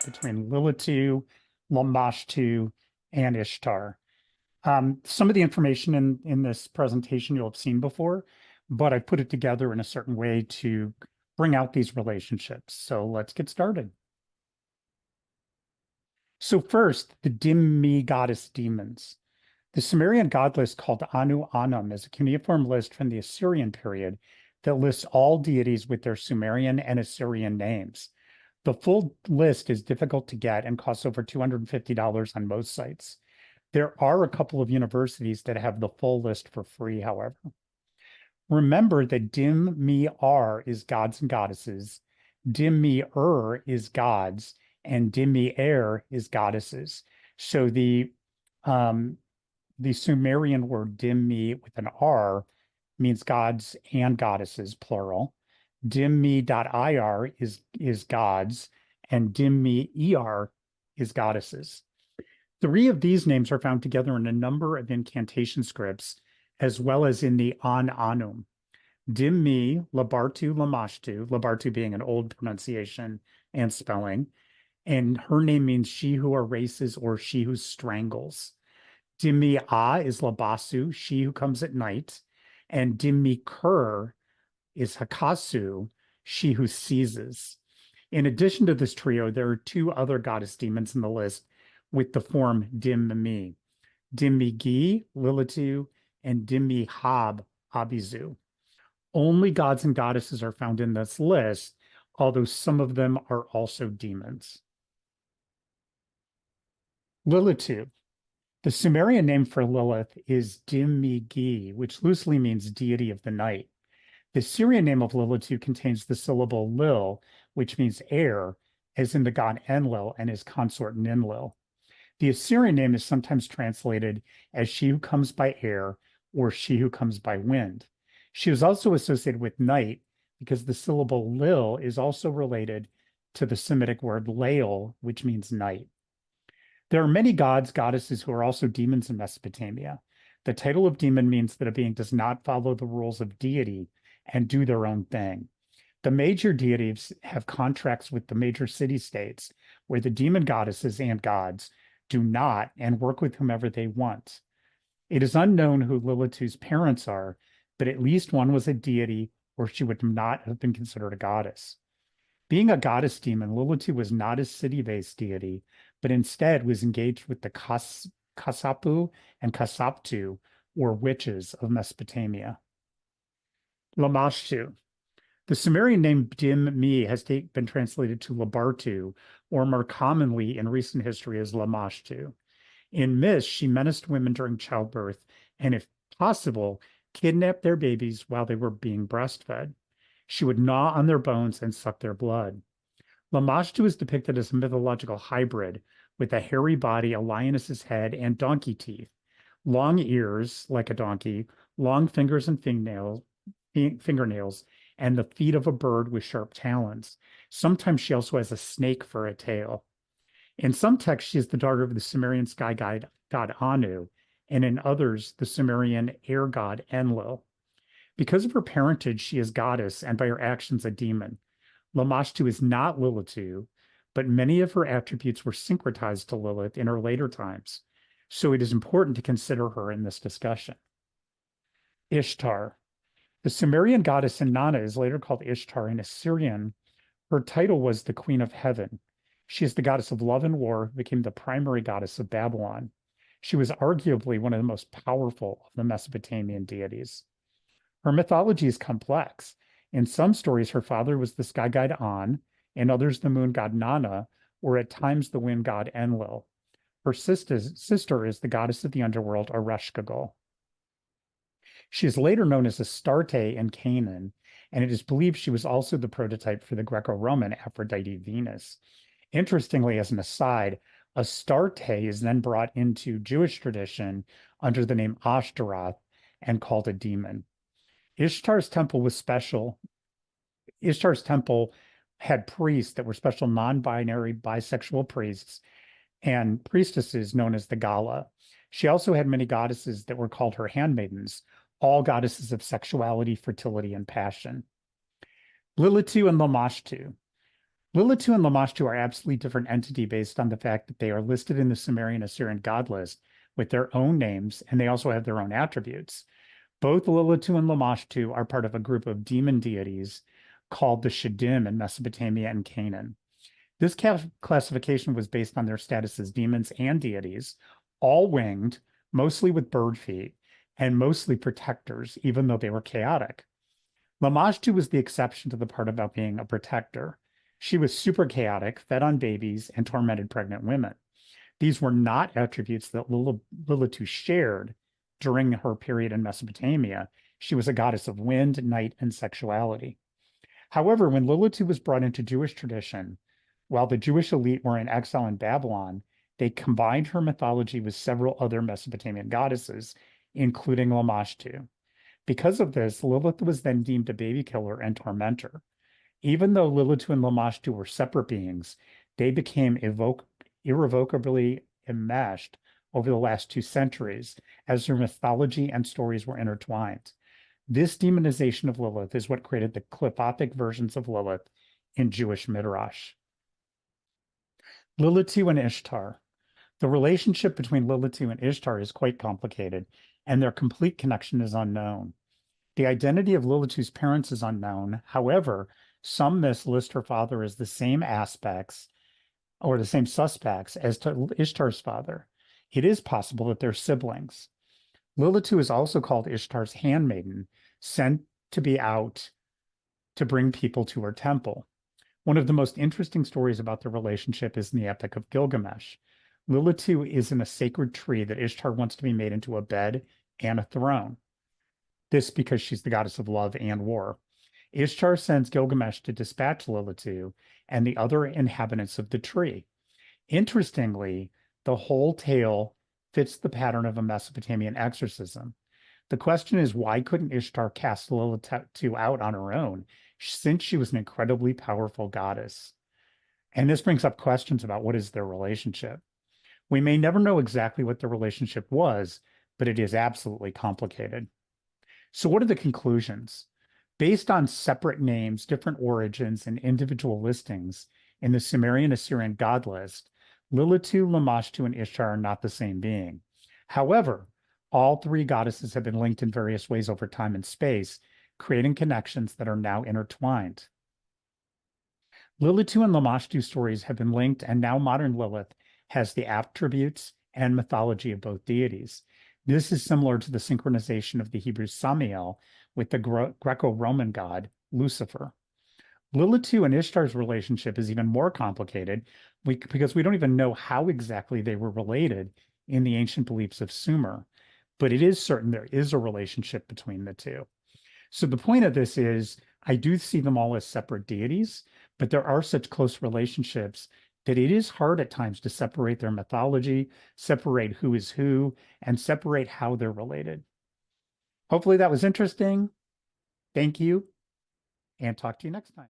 between Lilith, Lamashtu, and Ishtar. Some of the information in this presentation you'll have seen before, but I put it together in a certain way to bring out these relationships. So let's get started. So first, the Dim-Me goddess demons. The Sumerian god list called Anu Anum is a cuneiform list from the Assyrian period that lists all deities with their Sumerian and Assyrian names. The full list is difficult to get and costs over $250 on most sites. There are a couple of universities that have the full list for free, however. Remember that Dim-Me-Ar is gods and goddesses, Dim-Me-Er is gods, and Dim-Me-Er is goddesses. So the Sumerian word Dim-Me with an R means gods and goddesses, plural. Dim-Me.ir is gods, and Dim-Me-Er is goddesses. Three of these names are found together in a number of incantation scripts, as well as in the An Anum. Dim-Me, Labartu, Lamashtu, Labartu being an old pronunciation and spelling, and her name means she who erases or she who strangles. Dim-Me-Ah is Labasu, she who comes at night, and Dim-Me-Kur is Hakasu, she who seizes. In addition to this trio, there are two other goddess demons in the list with the form Dim-Me. Dim-Me-Gi, Lilitu, and Dim-Me-Hab, Abizu. Only gods and goddesses are found in this list, although some of them are also demons. Lilitu. The Sumerian name for Lilith is Dim-Me-Gi, which loosely means deity of the night. The Syrian name of Lilitu contains the syllable Lil, which means air, as in the god Enlil and his consort Ninlil. The Assyrian name is sometimes translated as she who comes by air or she who comes by wind. She was also associated with night because the syllable Lil is also related to the Semitic word Lael, which means night. There are many gods, goddesses who are also demons in Mesopotamia. The title of demon means that a being does not follow the rules of deity and do their own thing. The major deities have contracts with the major city-states, where the demon goddesses and gods do not and work with whomever they want. It is unknown who Lilitu's parents are, but at least one was a deity, or she would not have been considered a goddess. Being a goddess demon, Lilitu was not a city-based deity, but instead was engaged with the Kasapu and Kasaptu, or witches of Mesopotamia. Lamashtu. The Sumerian name Dim-Me has been translated to Labartu, or more commonly in recent history as Lamashtu. In myths, she menaced women during childbirth and, if possible, kidnapped their babies while they were being breastfed. She would gnaw on their bones and suck their blood. Lamashtu is depicted as a mythological hybrid with a hairy body, a lioness's head, and donkey teeth, long ears like a donkey, long fingers and fingernails, and the feet of a bird with sharp talons. Sometimes she also has a snake for a tail. In some texts, she is the daughter of the Sumerian sky god Anu, and in others, the Sumerian air god Enlil. Because of her parentage, she is goddess, and by her actions, a demon. Lamashtu is not Lilitu, but many of her attributes were syncretized to Lilith in her later times, so it is important to consider her in this discussion. Ishtar. The Sumerian goddess Inanna is later called Ishtar in Assyrian. Her title was the Queen of Heaven. She is the goddess of love and war, who became the primary goddess of Babylon. She was arguably one of the most powerful of the Mesopotamian deities. Her mythology is complex. In some stories, her father was the sky god An, in others the moon god Nana, or at times the wind god Enlil. Her sister is the goddess of the underworld, Ereshkigal. She is later known as Astarte in Canaan, and it is believed she was also the prototype for the Greco-Roman Aphrodite Venus. Interestingly, as an aside, Astarte is then brought into Jewish tradition under the name Ashtaroth and called a demon. Ishtar's temple was special. Ishtar's temple had priests that were special non-binary bisexual priests and priestesses known as the Gala. She also had many goddesses that were called her handmaidens, all goddesses of sexuality, fertility, and passion. Lilitu and Lamashtu. Lilitu and Lamashtu are absolutely different entity based on the fact that they are listed in the Sumerian Assyrian god list with their own names, and they also have their own attributes. Both Lilitu and Lamashtu are part of a group of demon deities called the Shaddim in Mesopotamia and Canaan. This classification was based on their status as demons and deities, all winged, mostly with bird feet, and mostly protectors, even though they were chaotic. Lamashtu was the exception to the part about being a protector. She was super chaotic, fed on babies, and tormented pregnant women. These were not attributes that Lilitu shared during her period in Mesopotamia. She was a goddess of wind, night, and sexuality. However, when Lilitu was brought into Jewish tradition, while the Jewish elite were in exile in Babylon, they combined her mythology with several other Mesopotamian goddesses, including Lamashtu. Because of this, Lilith was then deemed a baby killer and tormentor. Even though Lilitu and Lamashtu were separate beings, they became irrevocably enmeshed over the last 2 centuries as their mythology and stories were intertwined. This demonization of Lilith is what created the qliphothic versions of Lilith in Jewish Midrash. Lilitu and Ishtar. The relationship between Lilitu and Ishtar is quite complicated, and their complete connection is unknown. The identity of Lilitu's parents is unknown. However, some myths list her father as the same aspects or the same suspects as to Ishtar's father. It is possible that they're siblings. Lilitu is also called Ishtar's handmaiden, sent to be out to bring people to her temple. One of the most interesting stories about the relationship is in the Epic of Gilgamesh. Lilitu is in a sacred tree that Ishtar wants to be made into a bed and a throne. This because she's the goddess of love and war. Ishtar sends Gilgamesh to dispatch Lilitu and the other inhabitants of the tree. Interestingly, the whole tale fits the pattern of a Mesopotamian exorcism. The question is, why couldn't Ishtar cast Lilitu out on her own, since she was an incredibly powerful goddess? And this brings up questions about what is their relationship. We may never know exactly what the relationship was, but it is absolutely complicated. So what are the conclusions? Based on separate names, different origins, and individual listings in the Sumerian Assyrian god list, Lilitu, Lamashtu, and Ishtar are not the same being. However, all three goddesses have been linked in various ways over time and space, creating connections that are now intertwined. Lilitu and Lamashtu stories have been linked, and now modern Lilith has the attributes and mythology of both deities. This is similar to the synchronization of the Hebrew Samiel with the Greco-Roman god Lucifer. Lilitu and Ishtar's relationship is even more complicated because we don't even know how exactly they were related in the ancient beliefs of Sumer, but it is certain there is a relationship between the two. So the point of this is I do see them all as separate deities, but there are such close relationships that it is hard at times to separate their mythology, separate who is who, and separate how they're related. Hopefully that was interesting. Thank you, and talk to you next time.